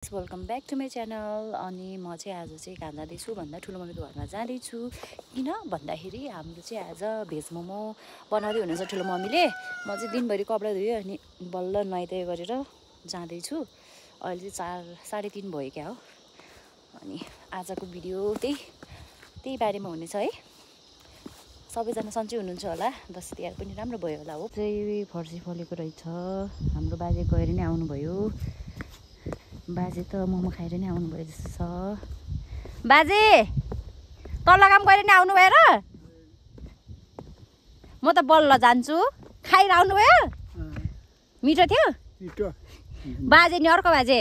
Welcome back to my channel. अनि म चाहिँ आज चाहिँ कहाँ जाँदैछु भन्दा ठुलो मम्मीको घरमा जाँदैछु। किन भन्दाखेरि हाम्रो चाहिँ आज भेज मोमो बनाउँदै हुनुहुन्छ ठुलो मम्मीले। म चाहिँ दिनभरि कपडा धुयो अनि बल्ल नुहाइधुवाइ गरेर जाँदैछु। अहिले चाहिँ 3:30 भयो क्या हो। अनि आजको भिडियो त्यही बारेमा हुनेछ है। सबैजना सन्चै हुनुहुन्छ होला। दसैँ तिहार पनि राम्रो भयो होला हो। चाहिँ फर्सी फलेको रहेछ। हाम्रो बाजे गएर नै आउनुभयो। बाजे त मोमो खाएर नै आउनुभयो जस्तो छ। बाजे तल्लो काम गरेर नै आउनुभयो र? म त बल्ल जान्छु। खाएर आउनुभयो? मिठो थियो? बाजे नि अर्को बाजे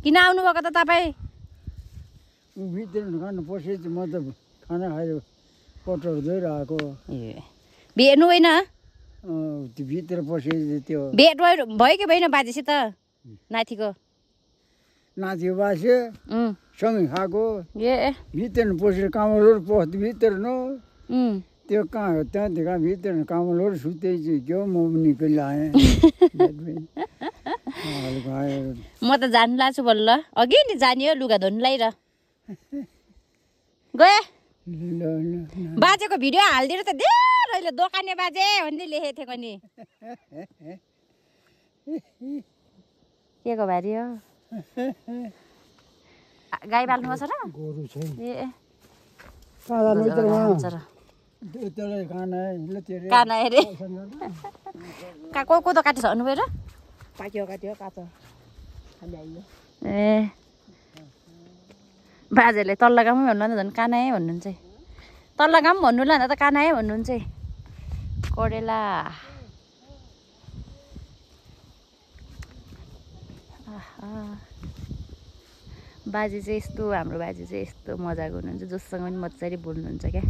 किन आउनुभएको त तपाईँ? म त खाना खाएर पटहरू धोइरहेको। ए भेट्नु होइन? त्यो भित्र पसेपछि त्यो भेट भयो कि भएन बाजेसित? नातिको नाच्यो बास्यो सँगै खाएको। ए भित्र पसेर कामलहरू पस्दै भित्र न त्यो कहाँ हो त्यहाँ कहाँ भित्र कामलहरू सुतेपछि क्या म पनि निकै लाएँ। म त जानु लाग्छु बल्ल। अघि नि जाने हो लुगा धुनुलाई र गए। बाजेको भिडियो हालिदिएर त धेरैले दोकाने बाजे भन्दै लेखेको थियो नि। के को बारी हो? गाई पाल्नु पर्छ र? गोरु छ ए काना अरे कोदो काटी सक्नु भयो र? काट्यो काँचो ए बाजेले तल्ला गामै भन्नु त झन् कानाए भन्नुहुन्छ। तल्ला गाम भन्नु ल त कानाए भन्नुहुन्छ। कोडेला बाजे चाहिँ यस्तो, हाम्रो बाजे चाहिँ यस्तो मजाको हुनुहुन्छ। जोसँग पनि मजाले बोल्नुहुन्छ क्या।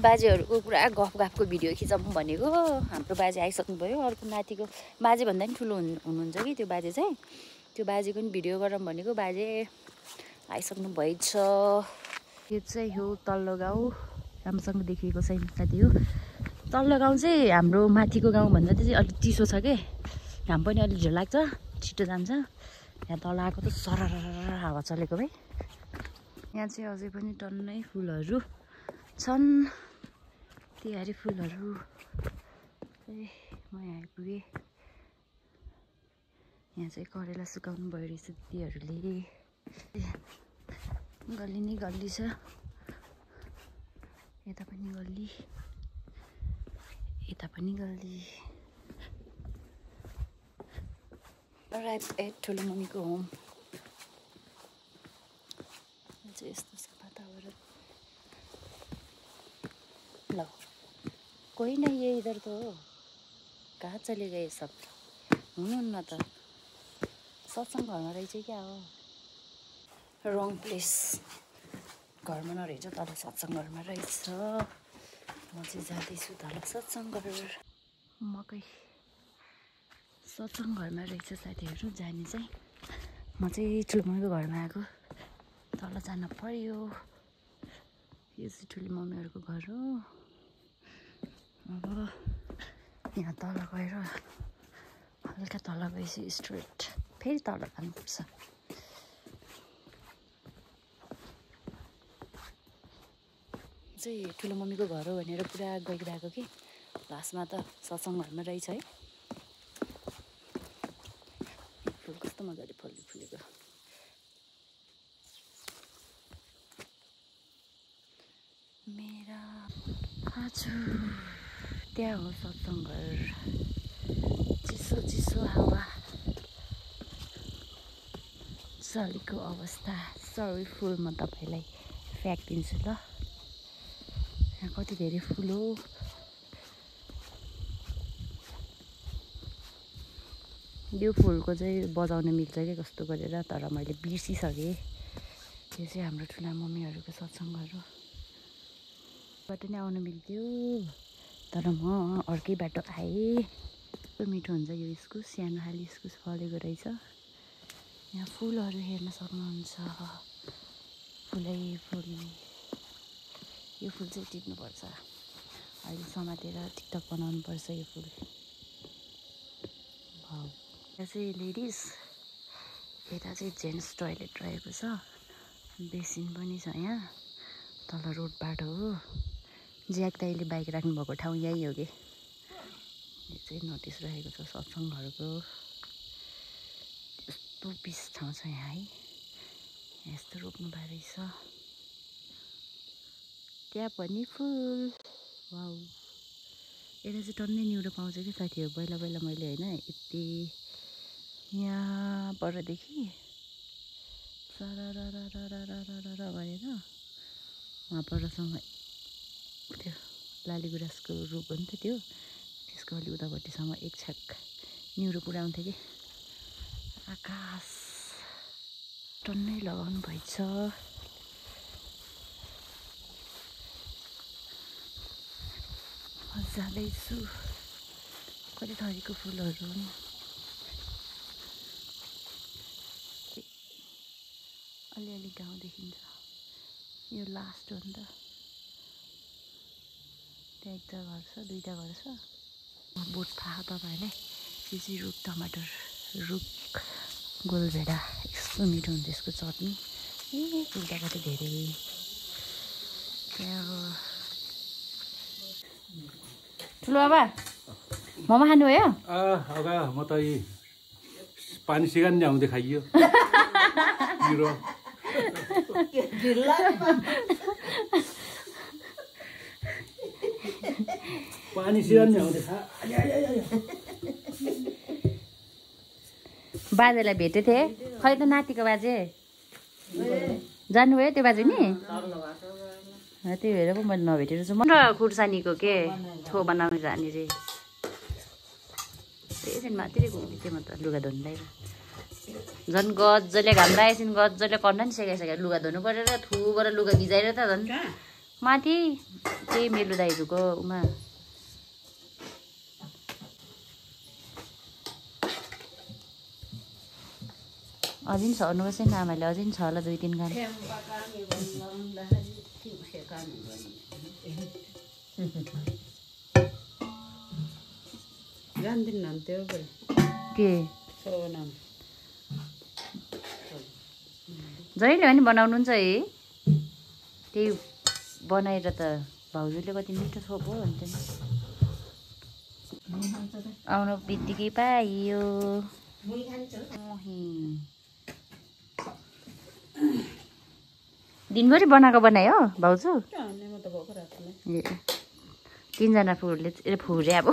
बाजेहरूको पुरा गफको भिडियो खिचौँ भनेको। हाम्रो बाजे आइसक्नुभयो। अर्को नातिको बाजे भन्दा पनि ठुलो हुनुहुन्छ कि त्यो बाजे चाहिँ। त्यो बाजेको पनि भिडियो गरौँ भनेको। बाजे आइसक्नु भएछ। यो चाहिँ हो तल्लो गाउँ। राम्रोसँग देखिएको छैन साथी हो। तल्लो गाउँ चाहिँ हाम्रो माथिको गाउँभन्दा चाहिँ अलिक चिसो छ कि। घाम पनि अलिक ढिलो लाग्छ, छिटो जान्छ। यहाँ तल आएको त सरर हावा चलेको भाइ। यहाँ चाहिँ अझै पनि टन्नै फुलहरू छन्। तिहारी फुलहरू। म यहाँ आइपुगेँ। यहाँ चाहिँ करेला सुकाउनु भयो रहेछ दिदीहरूले। गल्ली नै गल्ली छ। यता पनि गल्ली, यता पनि गल्ली। राइट एट ठुलो मम्मीको होम चाहिँ यस्तो छ वातावरण। ल कोही नहीं है इधर तो। कहाँ चले गए सब? हुनुहुन्न त। सत्सङ्ग घरमा रहेछ क्या हो। रङ प्लेस। घरमा नरहेछ तल सत्सङ्ग घरमा रहेछ। म चाहिँ जाँदैछु तल सत्सङ्ग घर। मकै सत्सङ्ग घरमा रहेछ साथीहरू जाने चाहिँ। म चाहिँ ठुलो मम्मीको घरमा आएको। तल जान पर्यो। यो चाहिँ ठुलो मम्मीहरूको घर हो। अब यहाँ तल गएर हल्का तल गएपछि स्ट्रेट फेरि तल जानुपर्छ। चाहिँ ठुलो मम्मीको घर हो भनेर पुरा गइरहेको कि लास्टमा त सत्सङ्ग घरमा रहेछ है। फुल कस्तो मजाले फुलेको। मेरा हजुर त्यहाँ हो सत्सङ्ग घर। चिसो चिसो हावा। चलीको अवस्था। सरी फुल म तपाईँलाई फ्याँकिदिन्छु ल। यहाँ कति धेरै फुल हो। यो फुलको चाहिँ बजाउन मिल्छ कि कस्तो गरेर, तर मैले बिर्सिसकेँ। यो चाहिँ हाम्रो ठुला मम्मीहरूको सत्सङ्ग घर हो। बाट नै आउनु मिल्थ्यो तर म अर्कै बाटो आएँ। कस्तो मिठो हुन्छ यो इस्कुस। सानो खाले इस्कुस फलेको रहेछ। यहाँ फुलहरू हेर्न सक्नुहुन्छ। फुलै फुल। यो फुल चाहिँ टिप्नुपर्छ। अहिले समातेर टिकटक बनाउनुपर्छ यो फुल। यहाँ चाहिँ लेडिज यता चाहिँ जेन्ट्स टोयलेट रहेको छ, बेसिन पनि छ यहाँ। तल रोड बाटो हो। ज्याक दाइले बाइक राख्नुभएको ठाउँ यही हो कि। यो चाहिँ नोटिस रहेको छ सत्सङ्ग घरको। यस्तो पिस ठाउँ छ यहाँ है। यस्तो रोप्नु भएको रहेछ। त्यहाँ पनि फुल। वाउ, यता चाहिँ टन्नै निहुरो पाउँछ कि साथीहरू। पहिला पहिला मैले होइन यति यहाँ परदेखि सररररररररर गरेर वहाँ परसम्म त्यो लाली गुराँसको रुख हो नि त त्यो, त्यसको अलि उतापट्टिसम्म एक छाक निहुरो पुऱ्याउँथ्यो कि। आकाश टन्नै लगाउनु भएछ। जाँदैछु। कति थरीको फुलहरू हुन्। अलिअलि गाउँ देखिन्छ। यो लास्ट हो नि त। त्यहाँ एउटा घर छ, दुईवटा घर छ। बोट थाहा तपाईँहरूलाई। यो चाहिँ रुख टमाटर रुख गोलभेडा। यस्तो मिठो हुन्छ यसको चटनी। फुल्दापट्टि धेरै त्यहाँ ठुलो बाबा मोमो खानुभयो? अगा म त यी पानी सिगान नि आउँदै खाइयो। पानी सिगान नि आउँदै खा। बाजेलाई भेटेको थिएँ। खै त नातिको बाजे जानुभयो त्यो बाजे नि? त्यही भएर पो मैले नभेटेर छु। र खुर्सानीको के छो बनाउनु जाने रे। एकछिन मात्रै घुम्दै थिएँ म त लुगा धुँदै। झन् गजले घाम लागेपछि गजले कन्ना नि सेकाइसक्यो। लुगा धुनु पऱ्यो र थुबाट लुगा भिजाएर त झन् माथि त्यही मेलु दाइहरूको उमा। अझै सर्नुपर्छ नि आमाले। अझै छ होला 2-3 काम। के जहिले पनि बनाउनुहुन्छ है? त्यही बनाएर त भाउजूले कति मिठो छोपो भन्छ नि। आउनु बित्तिकै पाइयो। दिनभरि बनाएको बनायो भाउजू? 3जना फुरले फुरे अब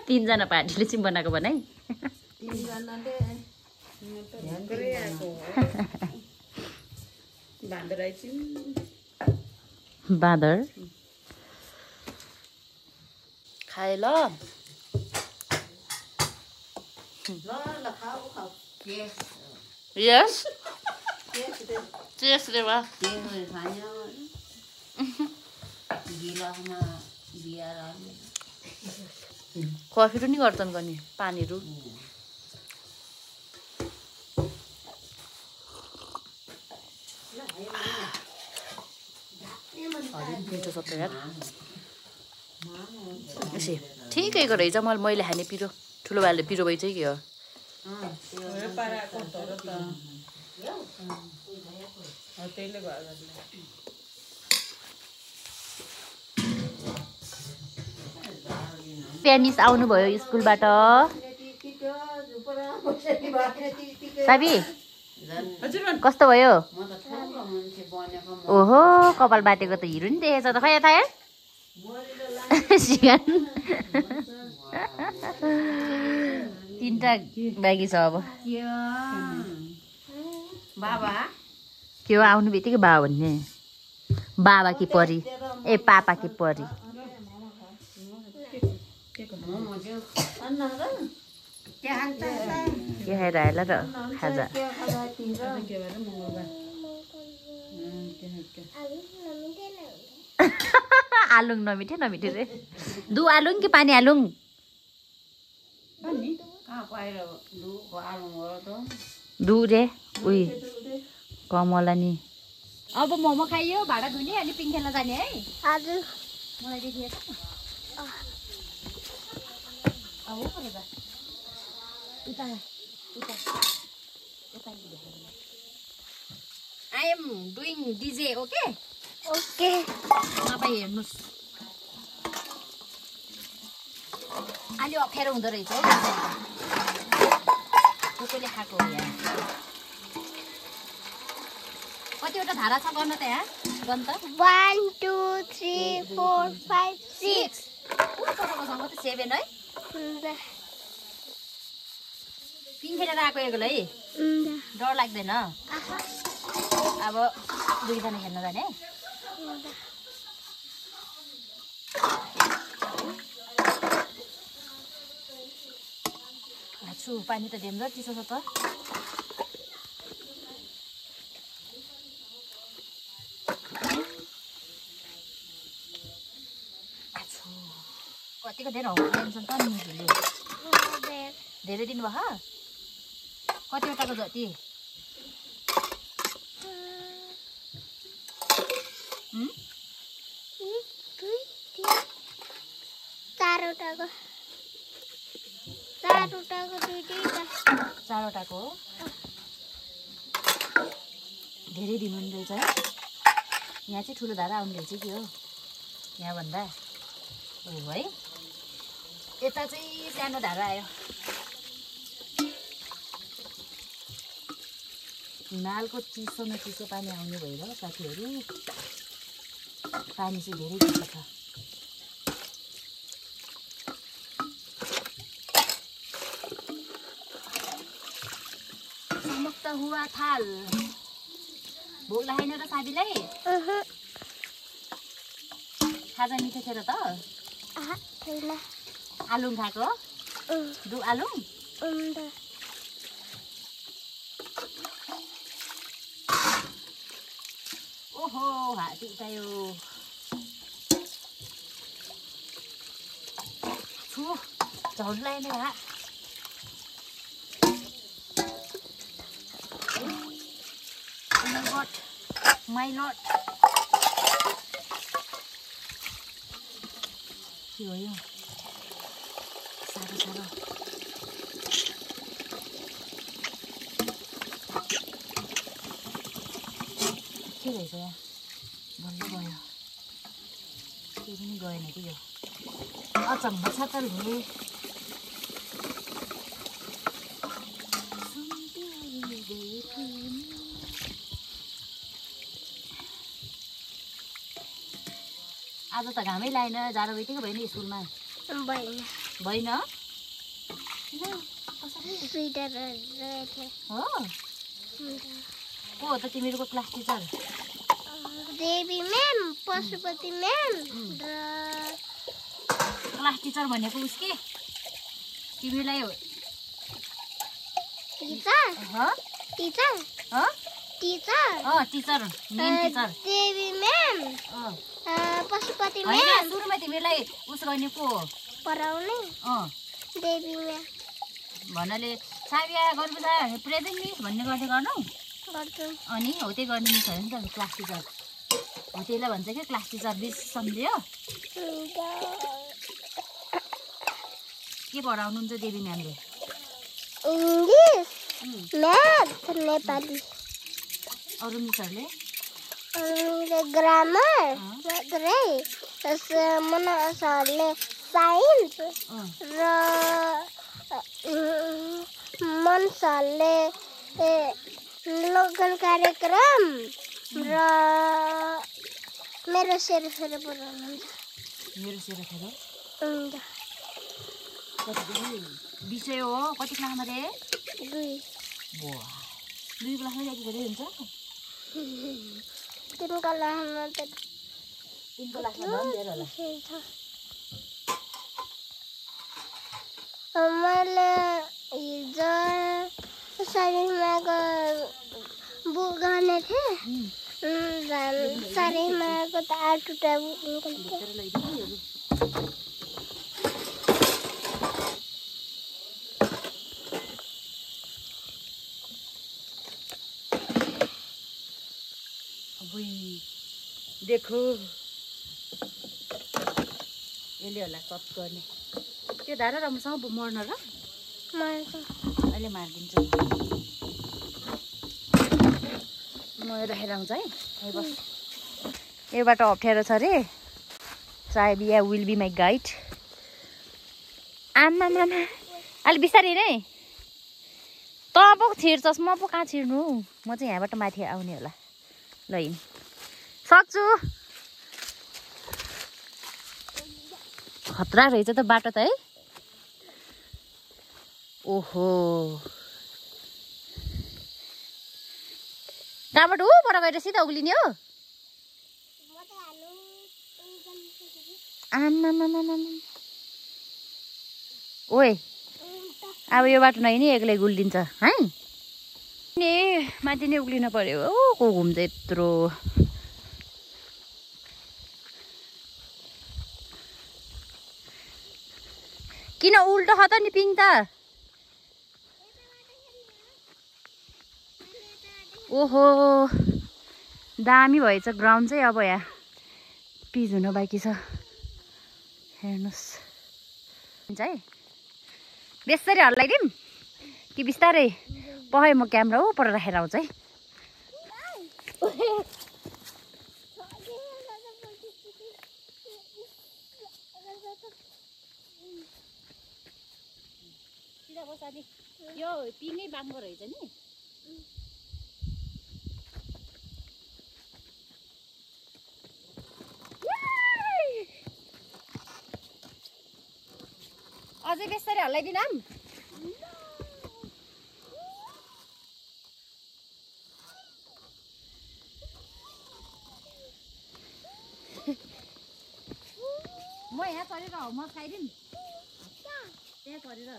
3जना पार्टीले चाहिँ बनाएको बनाइ। बाँदर खाए ल। यस चेस रे बा। कफीहरू नि गर्छन् गर्ने पानीहरू। मिठो सबै यार। यसै ठिकैको रहेछ। मैले खाने पिरो ठुलो भाइले पिरो भइछ कि हो? पेनिस आउनुभयो स्कुलबाट। साबी कस्तो भयो? ओहो कपाल बाटेको त हिरो नि देखेछ त। खै थाहा सिगान 3टा बाँकी छ अब। बाबा के हो आउनु बित्तिकै बाबा भन्ने? बाबा कि परी? ए पापा कि परी? के खाएर आएला र खाजा? आलुङ नमिठे नमिठे रे। दु आलुङ कि पानी आलुङ? दु रे उही कमला नि। अब मोमो खाइयो, भाडा धुने अनि पिङ खेल्न जाने है? हजुर। मलाई देखिएछ? अब उता उता I am doing DJ, okay? Okay. तपाईँ हेर्नुहोस् अलि अप्ठ्यारो हुँदो रहेछ हो कुकुरले खाएको हो यहाँ कतिवटा धारा छ गर्न त यहाँ गन्त 1 2 3 4 5 6 पठाउसँग त 7 है तिन खेलेर आएको एक्लै डर लाग्दैन अब दुईजना खेल्न जाने छु पानी त डेम र चिसो छ त कतिको धेरै टेन्सन त नि धेरै दिन भयो कतिवटाको जति चारवटाको धेरै दिन हुने रहेछ है यहाँ चाहिँ ठुलो धारा आउने रहेछ कि हो यहाँभन्दा हो है यता चाहिँ सानो धारा आयो हिमालको चिसो न चिसो पानी आउने भएर साथीहरू पानी चाहिँ धेरै चिसो छ मुक्त हुआ थाल भोक लागेन र साथीलाई खाजा मिठो थियो र त आलुङ खाएको दु आलुङ ओहो हाती उठायो छु झड लागेन भा My lord के हो यो साह्रो साह्रो के रहेछ यहाँ बल्ल गयो केही पनि गएन कि यो अचम्म छ त ले आज त घामै लाएन जाडो बितेको भएन स्कुलमा भएन हो को हो त तिमीहरूको class teacher Devi ma'am Pashupati ma'am class teacher भनेको उसके तिमीलाई teacher teacher main teacher Devi ma'am Pashupati होइन म्याम सुरुमा तिमीलाई उस गर्ने को हो पढाउने देवी म्याम भन्नाले साबिया गर्नुपर्छ प्रेजेन्ट मिस भन्ने गर्ने गर्नु गर्छु अनि हो त्यही गर्ने मिस हो नि त क्लास टिचर हो त्यसलाई भन्छ क्या क्लास टिचर मिस सम्झ्यो के पढाउनुहुन्छ देवी म्यामले इङ्ग्लिस म्याथ नेपाली अरू मिसहरूले ग्रामर मात्रै मना सरले साइन्स र मन सरले लोकगान कार्यक्रम र मेरो सेरोफेरो पढाउनुहुन्छ मेरो सेरोफेरो विषय हो कति क्लासमा रे 2 2 क्लासमा जाति गरे हुन्छ 3 क्लासमा त 3 क्लासमा झन् धेरै होला मैले हिजो शरीरमाको बुक गर्ने थिएँ शरीरमाको त 8वटा बुक देखो यसले होला कप गर्ने त्यो धारा राम्रोसँग मर्न र मर्छ अहिले मारिदिन्छु म राखेर आउँछु है है बस यो बाटो अप्ठ्यारो छ रे सायद या विल बी माई गाइड आमा अलि बिस्तारै नै त पो छिर्छस् म पो कहाँ छिर्नु म चाहिँ यहाँबाट माथि आउने होला ल हिँड सक्छु खतरा रहेछ त बाटो त है ओहो कहाँबाट ऊबाट गएर सिधा उक्लिने हो आमामामामा ओए अब यो बाटो नहिँ नि एक्लै गुल्दिन्छ है ए माथि नै उक्लिन पर्यो ओ को घुम्छ यत्रो किन उल्टो ख त नि पिङ त ओहो दामी भएछ ग्राउन्ड चाहिँ अब यहाँ पिच हुन बाँकी छ हेर्नुहोस् हुन्छ है बेसरी हल्लाइदिउँ कि बिस्तारै पखाइ म क्यामेरा ऊपर राखेर आउँछु है सिधा बस साथी यो पिङै बाङ्गो रहेछ नि अझै बेसरी हल्लाइदिनु म यहाँ चढेर होमवर्क खाइदिउँ त्यहाँ चढेर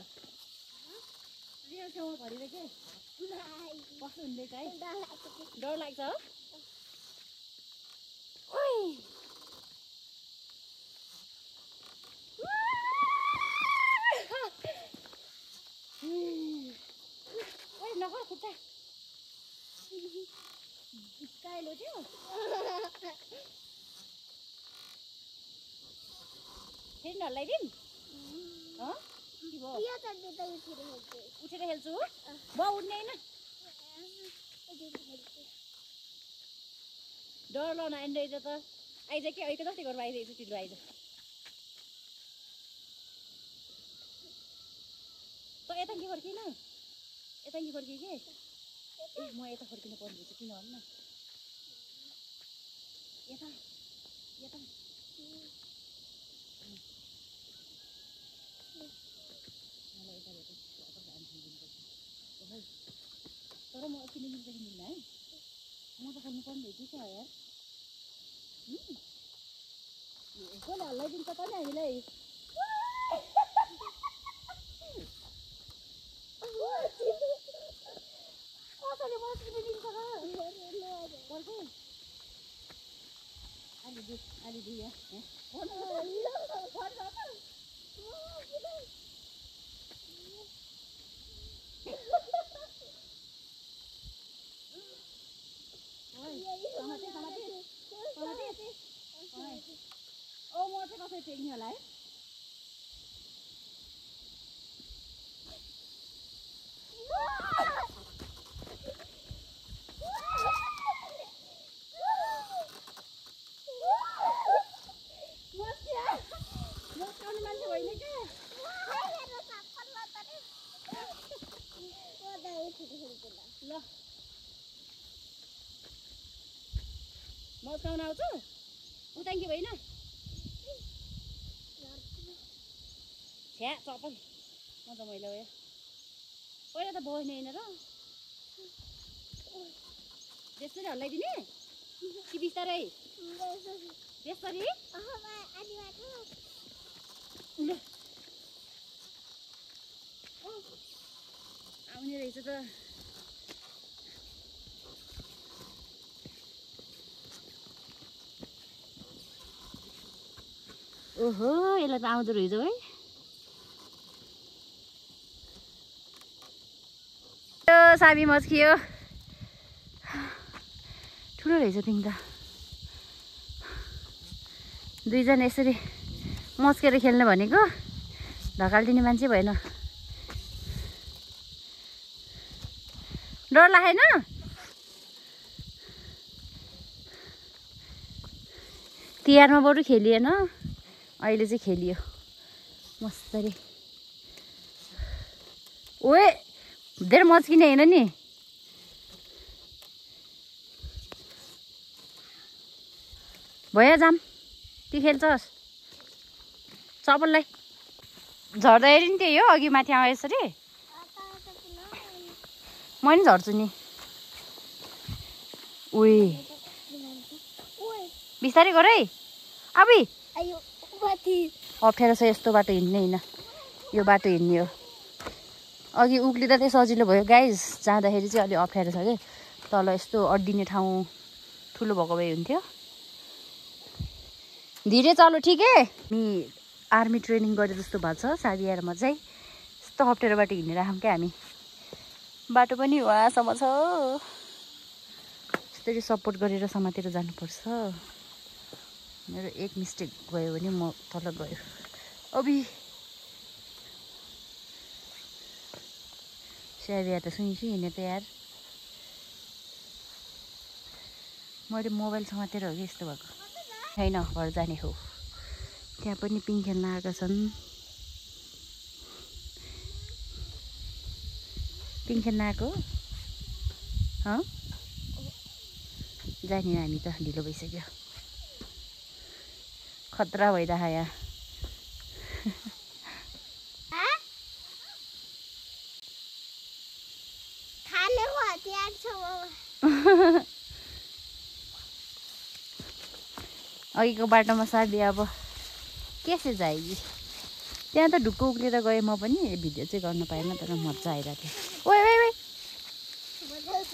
छेउमा झरेर के कस्तो हुँदैछ है डर लाग्छ नगर खुट्टा स्काइलो थियो फेरि नहल्लाइदिउँ उठेर खेल्छु म उठ्ने होइन डर लाउन आइन रहेछ त आइज के ऐको जस्तै गरेर आइरहेछ टिलो आइज त यता के फर्किन यता कि फर्किए के ए म यता फर्किनु पर्ने रहेछ किन भन्नु न यता यता तर म किन मिल्छ कि मिल्दैन है म त खेल्नु पर्ने रहेछ क्या यार कसले हल्लाइदिन्छ त नि हामीलाई कसले मलाई दिन्छ अलि ओ म चाहिँ कसरी टेक्ने होला है मान्छे होइन क्या ल मस्काउन आउँछु उताङ्की होइन छ्या चप्पल म त मैला भयो पहिला त बस्ने होइन र त्यसरी हल्लाइदिने कि बिस्तारै त्यसरी आउने रहेछ त ओहो यसलाई त आउँदो रहेछ है साबी मस्कियो ठुलो रहेछ पिङ त दुईजना यसरी मस्केर खेल्ने भनेको ढकाल्दिने मान्छे भएन डर लागेन तिहारमा बरु खेलिएन, अहिले चाहिँ खेलियो मस्तरी। ओए धेरै मच्किने होइन नि। भयो जाम ती खेल्छस् चपललाई झर्दाखेरि नि त्यही हो। अघि माथि आयो यसरी म नि झर्छु नि। उही बिस्तारै गर है अबि। अप्ठ्यारो छ यस्तो बाटो हिँड्ने होइन, यो बाटो हिँड्ने हो। अघि उक्लिँदा चाहिँ सजिलो भयो गाइज, जाँदाखेरि चाहिँ अलि अप्ठ्यारो छ कि। तल यस्तो अड्डिने ठाउँ ठुलो भएको भए हुन्थ्यो। धीरे चलो ठिकै। हामी आर्मी ट्रेनिङ गरे जस्तो भएको छ साथीहरूमा चाहिँ। यस्तो अप्ठ्यारो बाटो हिँडेर आयौँ क्या हामी। बाटो पनि वहाँसम्म छ, यसरी सपोर्ट गरेर समातेर जानुपर्छ। मेरो एक मिस्टेक गयो भने म तल गयो। अभी स्याबिया त सुइसु हिँड्ने त यार। मैले मोबाइल समातेर हो कि यस्तो भएको छैन। घर जाने हो। त्यहाँ पनि पिङ खेल्न आएका छन्। पिङ खेल्न आएको जाने हामी त ढिलो भइसक्यो। खतरा भइरहेको यहाँ। अघिको बाटोमा साथी अब के से जाएगी। त्यहाँ त ढुक्क उक्लिएर गएँ म पनि। भिडियो चाहिँ गर्न पाएन तर मजा आइरहेको थियो। ओए ओए ओए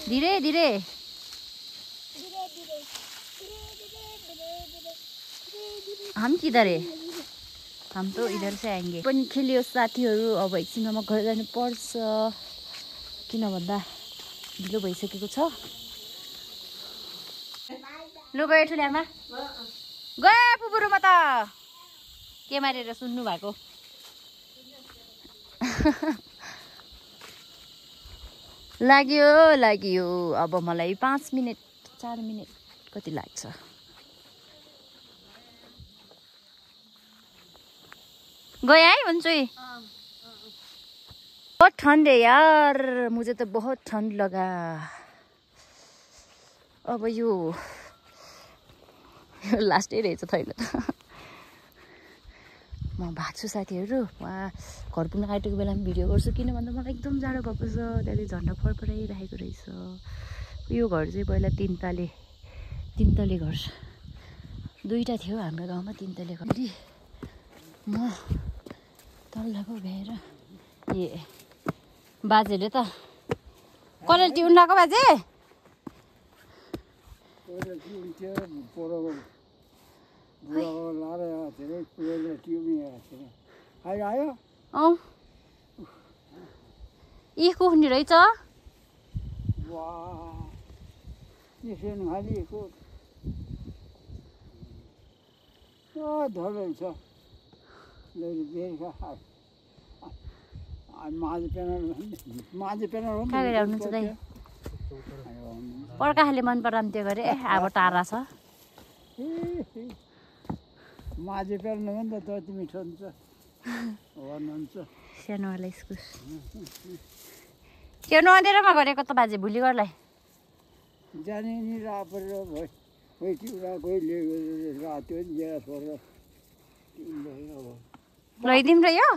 धीरे धीरे। हम किधर है? हम तो इधर से आएंगे। पनि खेलियो साथीहरू। अब एकछिनमा घर जानु पर्छ किन भन्दा ढिलो भइसकेको छ। लु गयो ठुल्यामा गयो पुपुरुमा त के मारेर सुन्नु भएको। लाग्यो। अब मलाई 5 मिनट 4 मिनट कति लाग्छ। गए है भन्छु। बहुत ठंड है यार, मुझे तो बहुत ठंड लगा। अब यो लास्टै रहेछ थैला त। म भाग्छु साथीहरू। वहाँ घर पुग्न आँटेको बेलामा भिडियो गर्छु किन भन्दा मलाई एकदम जाडो भएको छ। त्यहाँदेखि झन्डा फरफराइरहेको रहेछ। यो घर चाहिँ पहिला तीन तले घर दुईटा थियो हाम्रो गाउँमा। 3 तले घर म तल्लाको भएर ए बाजेले त कसले ट्युन लगाएको बाजे? यी कुखुनी रहेछ। पर्खाले मन परान्थ्यो गरे अब टाढा छ। माझे पेर्नु हो नि त जति मिठो हुन्छ भन्नुहुन्छ। सानोवाला इस्कुस त्यो नदेरमा गरेको त बाजे भुली गर्लाई जाने नि रापरेर भयो। कोही टिउरा कोही रात्यो लिएर छोडेर लैदिउँ र यो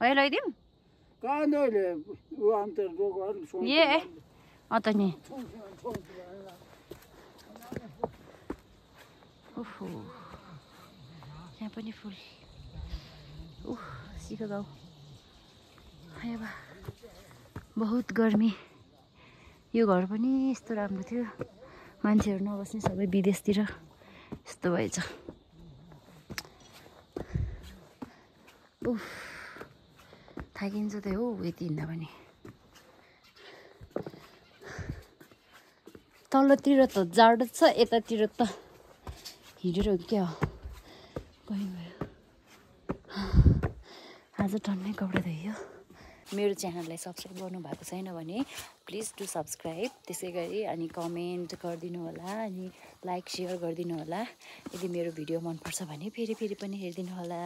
है लैदिउँ कहाँ नले ऊ अन्तर ए त नि। ओहो यहाँ पनि फुल। सिको गाउँ बा बहुत गर्मी। यो घर पनि यस्तो राम्रो थियो, मान्छेहरू नबस्ने सबै विदेशतिर यस्तो भएछ। थाकिन्छ त हो यति हिँड्दा पनि। तलतिर त जाडो छ, यतातिर त हिँडेर क्या हो कहीँ भयो। आज टन्नै कपडा धोइयो मेरो च्यानललाई सब्सक्राइब गर्नुभएको छैन भने प्लिज डु सब्सक्राइब। त्यसै गरी अनि कमेन्ट गरिदिनु होला अनि लाइक सेयर गरिदिनु होला। यदि मेरो भिडियो मनपर्छ भने फेरि पनि हेरिदिनु होला।